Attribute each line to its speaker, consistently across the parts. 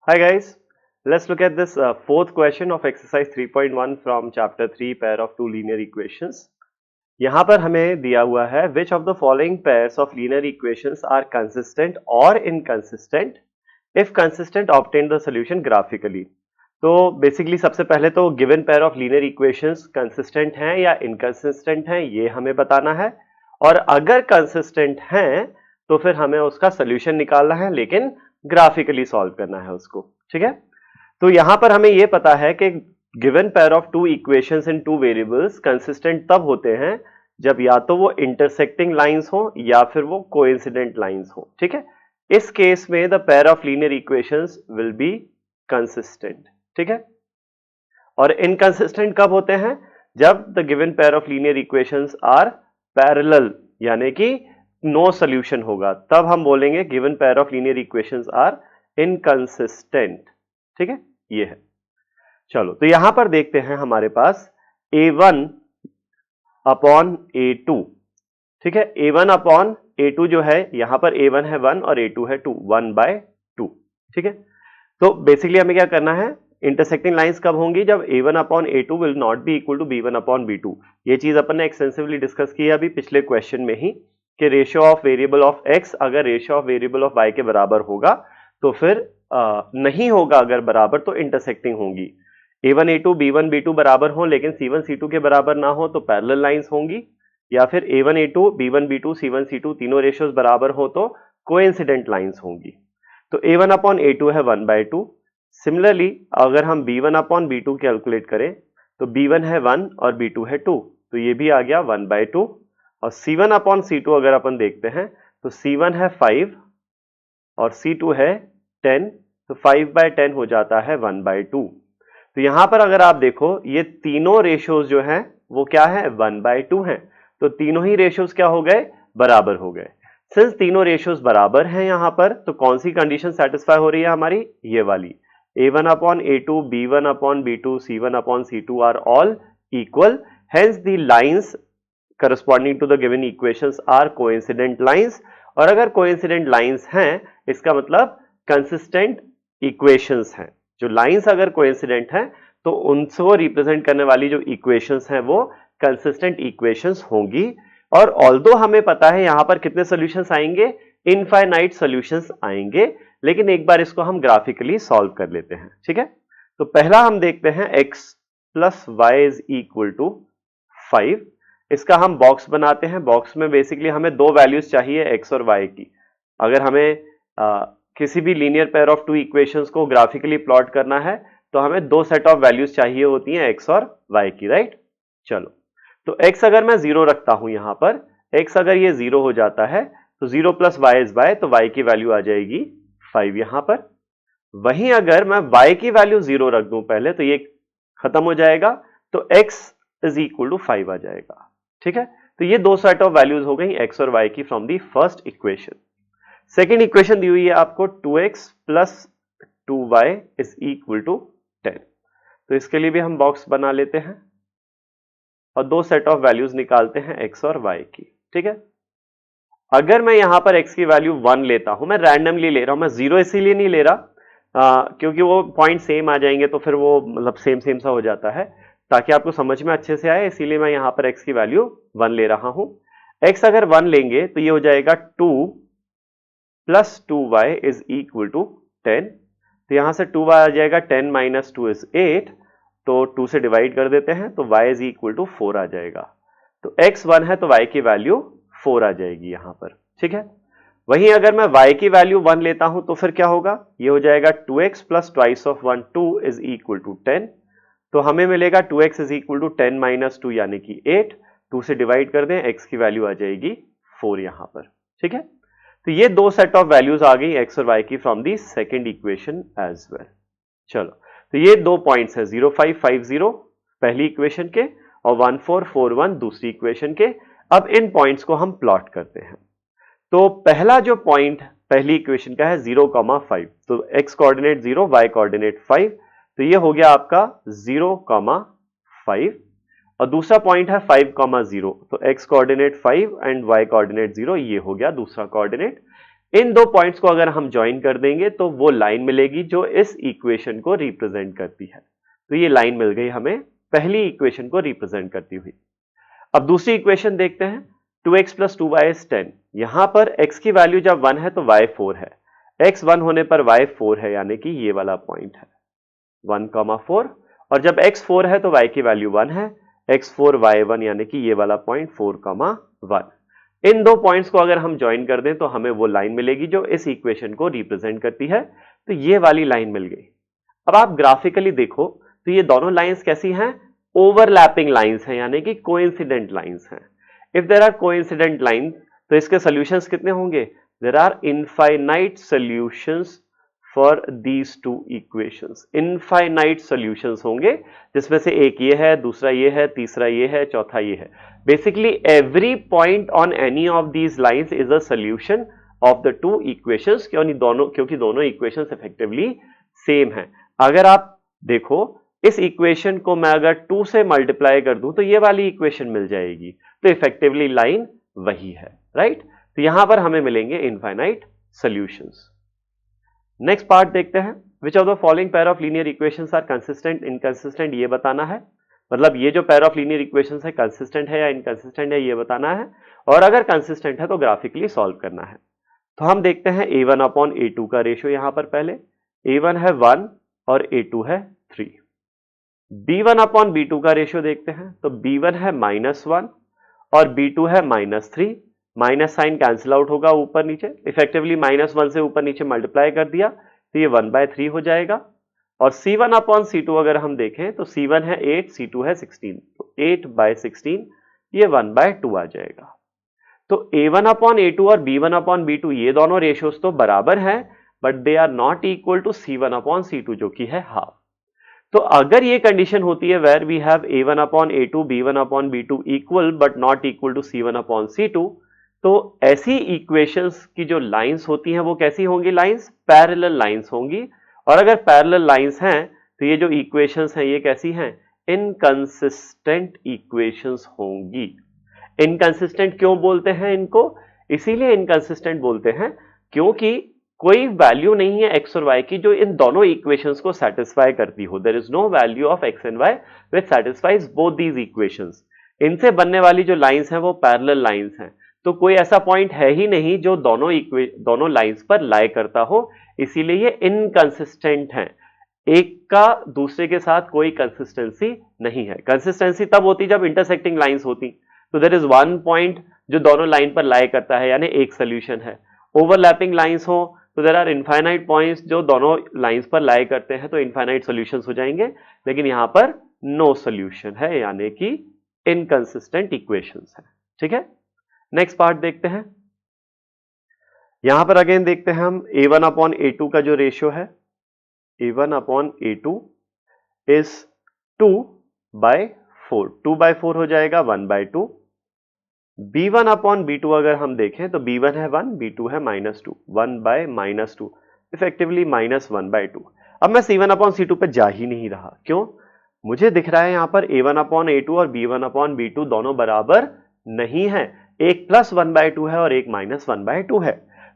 Speaker 1: Hi guys, let's look at this fourth question of exercise 3.1 from chapter 3 pair of two linear equations. यहाँ पर हमें दिया हुआ है which of the following pairs of linear equations are consistent or inconsistent if consistent obtain the solution graphically. तो basically सबसे पहले तो given pair of linear equations consistent हैं या इनकंसिस्टेंट हैं ये हमें बताना है, और अगर कंसिस्टेंट हैं तो फिर हमें उसका सोल्यूशन निकालना है, लेकिन ग्राफिकली सॉल्व करना है उसको। ठीक है, तो यहां पर हमें यह पता है कि given pair of two equations in two variables consistent तब होते हैं जब या तो वो इंटरसेक्टिंग लाइंस हो या फिर वो कोइंसिडेंट लाइंस हो। ठीक है, इस केस में the pair of linear equations will be consistent. ठीक है, और इनकंसिस्टेंट कब होते हैं? जब the given pair of linear equations are parallel, यानी कि नो सॉल्यूशन होगा, तब हम बोलेंगे given pair of linear equations are inconsistent. ठीक है, ये है। चलो तो यहां पर देखते हैं हमारे पास a1 अपॉन a2। ठीक है, a1 अपॉन a2 जो है, यहां पर a1 है 1 और a2 है 2, 1/2। ठीक है, तो बेसिकली हमें क्या करना है, इंटरसेक्टिंग लाइंस कब होंगी? जब a1 upon a2 will not be equal to b1 upon b2। ये चीज अपन ने एक्सटेंसिवली डिस्कस की है अभी पिछले क्वेश्चन में ही, कि ratio of variable of x अगर ratio of variable of y के बराबर होगा तो फिर नहीं होगा, अगर बराबर तो इंटरसेक्टिंग होंगी। a1 a2 b1 b2 बराबर हो लेकिन c1 c2 के बराबर ना हो तो पैरेलल लाइंस होंगी, या फिर a1 a2 b1 b2 c1 c2 तीनों रेशियोज बराबर हो तो कोइंसिडेंट लाइंस होंगी। तो a1 अपॉन a2 है 1/2। सिमिलरली अगर हम b1 अपॉन b2 कैलकुलेट करें तो b1 है 1 और b2 है 2, तो ये भी आ गया 1/2। और c1 अपॉन c2 अगर अपन देखते हैं तो c1 है 5 और c2 है 10, तो 5/10 हो जाता है 1/2। तो यहां पर अगर आप देखो ये तीनों रेशियोज जो हैं वो क्या है, 1/2 हैं, तो तीनों ही रेशियोज क्या हो गए, बराबर हो गए। सिंस तीनों रेशियोज बराबर हैं यहां पर, तो कौन सी कंडीशन सेटिस्फाई हो रही है हमारी, ये वाली, a1 upon a2 b1 upon b2 c1 upon c2 are all equal, hence the lines corresponding to the given equations are coincident lines. और अगर कोइंसिडेंट लाइंस हैं इसका मतलब कंसिस्टेंट इक्वेशंस हैं। जो लाइंस अगर कोइंसिडेंट हैं तो उनको रिप्रेजेंट करने वाली जो इक्वेशंस हैं वो कंसिस्टेंट इक्वेशंस होंगी। और ऑल्दो हमें पता है यहां पर कितने सॉल्यूशंस आएंगे, इनफाइनाइट सॉल्यूशंस आएंगे, लेकिन एक बार इसको हम ग्राफिकली सॉल्व कर लेते हैं। ठीक है, तो पहला हम देखते हैं x plus y is equal to 5। इसका हम बॉक्स बनाते हैं। बॉक्स में बेसिकली हमें दो वैल्यूज चाहिए x और y की। अगर हमें किसी भी linear pair of two equations को ग्राफिकली प्लॉट करना है तो हमें दो सेट ऑफ वैल्यूज चाहिए होती हैं x और y की, राइट। चलो तो x अगर मैं 0 रखता हूं यहां पर, x अगर ये 0 हो जाता है तो 0 प्लस वाई इज वाई, तो y की वैल्यू आ जाएगी 5 यहां पर। वहीं अगर मैं y की वैल्यू 0 रख दूं पहले तो ये खत्म हो जाएगा, तो x इज इक्वल टू 5 आ जाएगा। ठीक है, तो ये दो सेट ऑफ वैल्यूज हो गई x और y की from the first equation. Second equation दी हुई है आपको 2x plus 2y is equal to 10। तो इसके लिए भी हम बॉक्स बना लेते हैं और दो सेट ऑफ वैल्यूज निकालते हैं x और y की। ठीक है, अगर मैं यहां पर x की वैल्यू 1 लेता हूं, मैं रैंडमली ले रहा हूं, मैं 0 इसीलिए नहीं ले रहा क्योंकि वो पॉइंट सेम आ जाएंगे तो फिर वो मतलब सेम सेम सा हो जाता है, ताकि आपको समझ में अच्छे से आए, इसीलिए मैं यहां पर x की वैल्यू 1 ले रहा हूं। x अगर 1 लेंगे तो ये हो जाएगा 2 plus 2y is equal to 10। तो यहां से 2y आ जाएगा, 10 माइनस 2 इज 8, तो 2 से डिवाइड कर देते हैं तो y इज इक्वल टू 4 आ जाएगा। तो x 1 है तो y की वैल्यू 4 आ जाएगी यहां पर। ठीक है, वहीं अगर मैं y की वैल्यू 1 लेता हूं तो फिर क्या होगा, ये हो जाएगा 2x plus twice of 1 2 is equal to 10। तो हमें मिलेगा 2x is equal to 10 minus 2 यानी कि 8, 2 से डिवाइड कर दें, x की वैल्यू आ जाएगी 4 यहां पर। ठीक है, तो ये दो सेट ऑफ वैल्यूज आ गई x और y की from the second equation as well. चलो तो ये दो पॉइंट्स है 0 5 5 0 पहली इक्वेशन के और 1 4 4 1 दूसरी इक्वेशन के। अब इन पॉइंट्स को हम प्लॉट करते हैं। तो पहला जो पॉइंट पहली इक्वेशन का है 0,5, तो x कोऑर्डिनेट 0 y कोऑर्डिनेट 5, तो ये हो गया आपका 0,5। और दूसरा पॉइंट है 5,0, तो x coordinate 5 and y coordinate 0, ये हो गया दूसरा कोऑर्डिनेट। इन दो पॉइंट्स को अगर हम ज्वाइन कर देंगे तो वो लाइन मिलेगी जो इस इक्वेशन को रिप्रेजेंट करती है। तो ये लाइन मिल गई हमें पहली इक्वेशन को रिप्रेजेंट करती हुई। अब दूसरी इक्वेशन देखते हैं, 2x प्लस 2y इज 10। यहां पर x की वैल्यू जब 1 है तो y 4 है, x 1 होने पर y 4 है, यानी कि ये वाला पॉइंट है 1,4, और जब x 4 है तो y की वैल्यू 1 है, x 4 y 1, यानी कि ये वाला पॉइंट 4,1। इन दो पॉइंट्स को अगर हम ज्वाइन कर दें तो हमें वो लाइन मिलेगी जो इस इक्वेशन को रिप्रेजेंट करती है। तो ये वाली लाइन मिल गई। अब आप ग्राफिकली देखो तो ये दोनों लाइंस कैसी हैं? ओवरलैपिंग लाइंस हैं, यानी कि कोइंसिडेंट लाइंस हैं। If there are coincident lines तो इसके सॉल्यूशंस कितने होंगे? There are infinite solutions for these two equations. Infinite solutions होंगे, जिसमें से एक ये है, दूसरा ये है, तीसरा ये है, चौथा ये है। Basically every point on any of these lines is a solution of the two equations, क्योंकि दोनों इक्वेशंस इफेक्टिवली सेम है। अगर आप देखो इस इक्वेशन को मैं अगर 2 से मल्टीप्लाई कर दूं तो ये वाली इक्वेशन मिल जाएगी, तो इफेक्टिवली लाइन वही है, राइट? तो यहां पर हमें मिलेंगे इनफाइनाइट सॉल्यूशंस। नेक्स्ट पार्ट देखते हैं, which of the following pair of linear equations are consistent inconsistent, ये बताना है। मतलब ये जो पेयर ऑफ लीनियर इक्वेशंस है कंसिस्टेंट है या इनकंसिस्टेंट है ये बताना है, और अगर कंसिस्टेंट है तो ग्राफिकली सॉल्व करना है। तो हम देखते हैं a1 अपॉन a2 का रेशियो। यहां पर पहले a1 है 1 और a2 है 3। b1 अपॉन b2 का रेशियो देखते हैं, तो b1 है -1 और b2 है -3। माइनस साइन कैंसिल आउट होगा ऊपर नीचे, इफेक्टिवली -1 से ऊपर नीचे मल्टीप्लाई कर दिया तो ये 1/3 हो जाएगा। और c1 अपॉन c2 अगर हम देखें तो c1 है 8, c2 है 16, तो 8/16 ये 1/2 आ जाएगा। तो a1 अपॉन a2 और b1 अपॉन b2 ये दोनों रेशियोज तो बराबर हैं, but they are not equal to c1 upon c2 जो कि है हाफ। तो अगर ये कंडीशन होती है where we have a1 upon a2 b1 upon b2 equal but not equal to c1 upon c2, तो ऐसी इक्वेशंस की जो लाइंस होती हैं वो कैसी होंगी? लाइंस पैरेलल लाइंस होंगी। और अगर पैरेलल लाइंस हैं तो ये जो इक्वेशंस हैं ये कैसी हैं? इनकंसिस्टेंट इक्वेशंस होंगी। इनकंसिस्टेंट क्यों बोलते हैं इनको? इसीलिए इनकंसिस्टेंट बोलते हैं क्योंकि कोई वैल्यू नहीं है x और y की जो इन दोनों इक्वेशंस को सेटिस्फाई करती हो। There is no value of x and y which satisfies both these equations. इनसे बनने वाली जो लाइंस हैं वो पैरेलल लाइंस हैं, तो कोई ऐसा पॉइंट है ही नहीं जो दोनों लाइंस पर लाई करता हो, इसीलिए ये इनकंसिस्टेंट हैं। एक का दूसरे के साथ कोई कंसिस्टेंसी नहीं है। कंसिस्टेंसी तब होती जब इंटरसेक्टिंग लाइंस होती, तो देयर इज वन पॉइंट जो दोनों लाइन पर लाई करता है, यानी एक सोल्यूशन है। ओवरलैपिंग लाइंस हो तो देयर आर इनफाइनाइट पॉइंट्स जो दोनों लाइंस पर लाई करते हैं, तो इनफाइनाइट सॉल्यूशंस हो जाएंगे। लेकिन यहां पर नो सॉल्यूशन है, यानी कि इनकंसिस्टेंट इक्वेशंस है। ठीक है, नेक्स्ट पार्ट देखते हैं। यहां पर अगेन देखते हैं हम a1 अपॉन a2 का जो रेशियो है, a1 अपॉन a2 इज 2/4, 2/4 हो जाएगा 1/2। b1 अपॉन b2 अगर हम देखें तो b1 है 1, b2 है -2, 1/-2, इफेक्टिवली -1/2। अब मैं c1 अपॉन c2 पे जा ही नहीं रहा, क्यों? मुझे दिख रहा है यहां पर a1 अपॉन a2 और b1 अपॉन b2 दोनों बराबर नहीं है, एक +1/2 है और एक -1/2 है।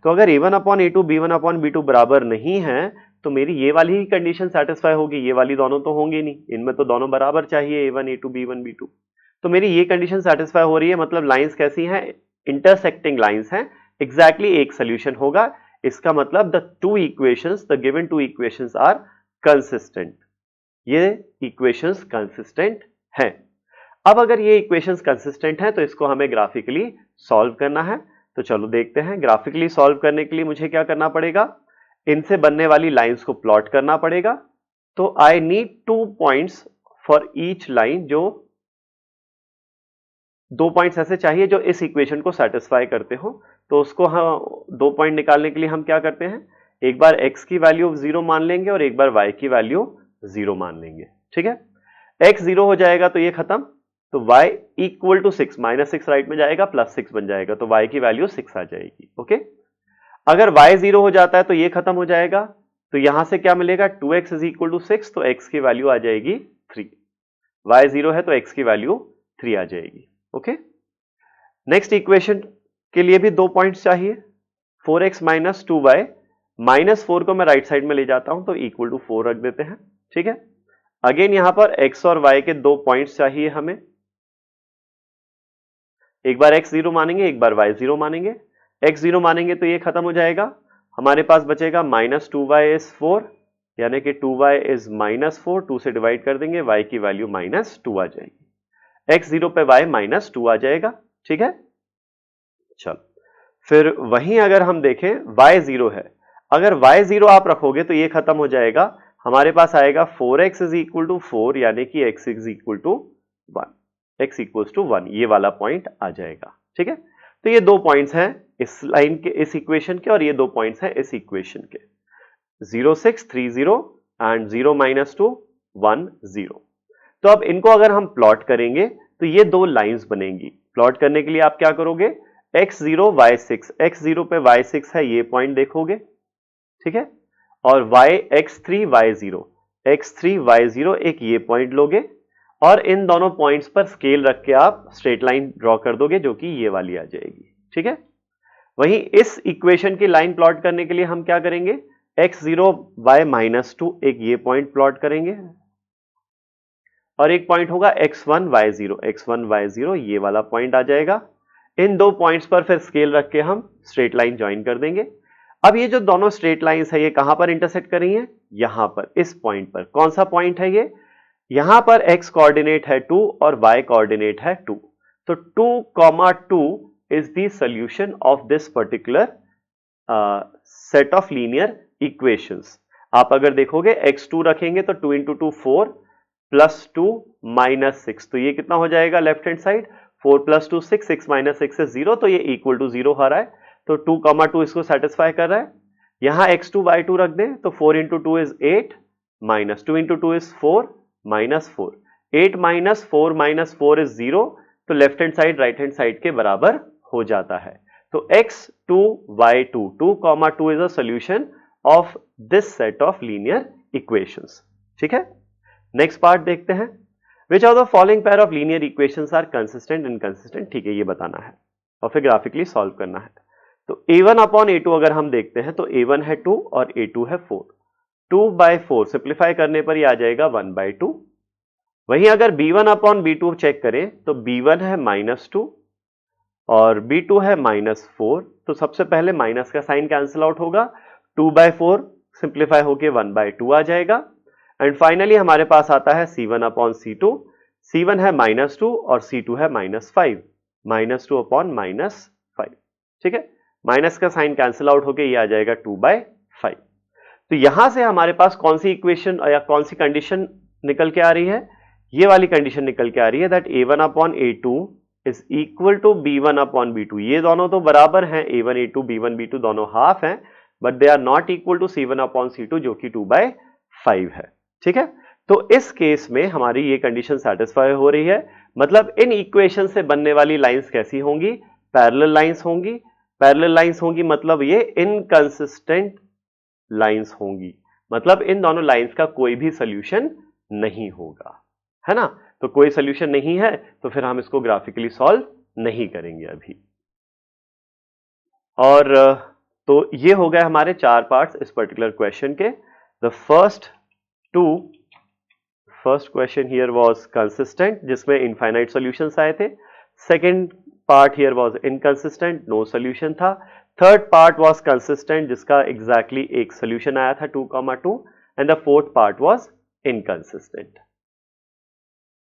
Speaker 1: तो अगर a1 upon a2 b1 upon b2 बराबर नहीं है तो मेरी ये वाली ही कंडीशन सेटिस्फाई होगी, ये वाली दोनों तो होंगी नहीं, इनमें तो दोनों बराबर चाहिए a1 a2 b1 b2। तो मेरी ये कंडीशन सेटिस्फाई हो रही है, मतलब लाइंस कैसी हैं? इंटरसेक्टिंग लाइंस हैं। एग्जैक्टली एक सोल्यूशन होगा, इसका मतलब the two equations, the given two equations are consistent. ये इक्वेशंस कंसिस्टेंट हैं। अब अगर ये इक्वेशंस कंसिस्टेंट हैं तो इसको हमें ग्राफिकली सॉल्व करना है। तो चलो देखते हैं। ग्राफिकली सॉल्व करने के लिए मुझे क्या करना पड़ेगा? इनसे बनने वाली लाइंस को प्लॉट करना पड़ेगा। तो I need 2 points for each line, जो 2 पॉइंट्स ऐसे चाहिए जो इस इक्वेशन को सेटिस्फाई करते हो। तो उसको हम 2 पॉइंट निकालने के लिए हम क्या करते हैं? एक बार x की वैल्यू 0 मान लेंगे और एक बार y की वैल्यू 0 मान लेंगे। ठीक है, x 0 हो जाएगा तो ये खत्म, तो y इक्वल टू 6, -6 राइट में जाएगा, +6 बन जाएगा, तो y की वैल्यू 6 आ जाएगी। ओके, अगर y 0 हो जाता है तो ये खत्म हो जाएगा, तो यहां से क्या मिलेगा? 2x इज इक्वल टू 6, तो x की वैल्यू आ जाएगी 3। y 0 है तो x की वैल्यू 3 आ जाएगी। ओके, नेक्स्ट इक्वेशन के लिए भी 2 पॉइंट्स चाहिए, 4x माइनस 2y, -4 को मैं राइट साइड में ले जाता हूं तो इक्वल टू 4 रख देते हैं। ठीक है, अगेन यहां पर x और y के 2 पॉइंट्स चाहिए हमें, एक बार x 0 मानेंगे, एक बार y 0 मानेंगे। x 0 मानेंगे तो ये खत्म हो जाएगा, हमारे पास बचेगा -2y इज 4, यानी कि 2y इज -4, 2 से डिवाइड कर देंगे, y की वैल्यू -2 आ जाएगी, x 0 पे y -2 आ जाएगा। ठीक है, चलो फिर वहीं अगर हम देखें y 0 है, अगर y 0 आप रखोगे तो ये खत्म हो जाएगा, हमारे पास आएगा 4x इज इक्वल टू 4, यानी कि x is equal to 1, x equals to 1, ये वाला पॉइंट आ जाएगा। ठीक है, तो ये 2 पॉइंट्स हैं इस लाइन के, इस इक्वेशन के, और ये 2 पॉइंट्स हैं इस इक्वेशन के, 0 6 3 0 एंड 0 -2 1 0। तो अब इनको अगर हम प्लॉट करेंगे तो ये 2 लाइंस बनेंगी। प्लॉट करने के लिए आप क्या करोगे, x0 y6, x0 पे y6 है, ये पॉइंट देखोगे। ठीक है, और x3 y0, x3 y0 एक ये पॉइंट लोगे, और इन दोनों पॉइंट्स पर स्केल रख के आप स्ट्रेट लाइन ड्रॉ कर दोगे जो कि ये वाली आ जाएगी। ठीक है, वहीं इस इक्वेशन की लाइन प्लॉट करने के लिए हम क्या करेंगे, x0 y -2 एक ये पॉइंट प्लॉट करेंगे, और एक पॉइंट होगा x1 y0 ये वाला पॉइंट आ जाएगा। इन 2 पॉइंट्स पर फिर स्केल रख के हम स्ट्रेट लाइन ज्वाइन कर देंगे। अब ये जो दोनों स्ट्रेट लाइंस है ये कहां पर इंटरसेक्ट कर रही हैं, यहां पर, इस पॉइंट पर। कौन सा पॉइंट है ये, यहां पर x कोऑर्डिनेट है 2 और y कोऑर्डिनेट है 2, तो 2, 2 is the solution of this particular set of linear equations. आप अगर देखोगे x2 रखेंगे तो 2 × 2 4 प्लस 2 -6, तो ये कितना हो जाएगा लेफ्ट हैंड साइड, 4 + 2 6, 6 - 6 is 0, तो ये इक्वल टू 0 आ रहा है, तो 2, 2 इसको सेटिस्फाई कर रहा है। यहां x2 y2 रख दें तो 4 × 2 is 8, -2 × 2 is 4, -4, 8 - 4 - 4 is 0, तो left hand side right hand side के बराबर हो जाता है। तो x2 y2, 2, 2 is a solution of this set of linear equations। ठीक है, नेक्स्ट पार्ट देखते हैं, which of the following pair of linear equations are consistent inconsistent. ठीक है, ये बताना है और फिर ग्राफिकली सॉल्व करना है। तो a1/a2 अगर हम देखते हैं तो a1 है 2 और a2 है 4, 2/4 सिंप्लीफाई करने पर ही आ जाएगा 1/2। वहीं अगर b1/b2 चेक करें तो b1 है -2 और b2 है -4, तो सबसे पहले माइनस का साइन कैंसिल आउट होगा, 2/4 सिंप्लीफाई होके 1/2 आ जाएगा। एंड फाइनली हमारे पास आता है c1/c2, c1 है -2 और c2 है -5, -2/-5। ठीक है, माइनस का साइन कैंसिल आउट होके ये आ जाएगा 2/5। तो यहां से हमारे पास कौन सी इक्वेशन या कौन सी कंडीशन निकल के आ रही है, ये वाली कंडीशन निकल के आ रही है that a1/a2 is equal to b1/b2। ये दोनों तो बराबर हैं, a1 a2 b1 b2 दोनों हाफ हैं, but they are not equal to c1/c2 जो कि 2/5 है। ठीक है, तो इस केस में हमारी ये कंडीशन सेटिस्फाई हो रही है, मतलब इन इक्वेशन से बनने वाली लाइंस कैसी होंगी, पैरेलल लाइंस होंगी। पैरेलल लाइंस होंगी मतलब ये इनकंसिस्टेंट लाइंस होंगी, मतलब इन दोनों लाइंस का कोई भी सॉल्यूशन नहीं होगा, है ना। तो कोई सॉल्यूशन नहीं है तो फिर हम इसको ग्राफिकली सॉल्व नहीं करेंगे अभी। और तो ये हो गए हमारे 4 पार्ट्स इस पर्टिकुलर क्वेश्चन के। The first question here was consistent, जिसमें इनफाइनाइट सॉल्यूशंस आए थे। Second part here was inconsistent, no solution था। थर्ड पार्ट वाज कंसिस्टेंट, जिसका एग्जैक्टली एक सॉल्यूशन आया था 2, 2, and the fourth part was inconsistent.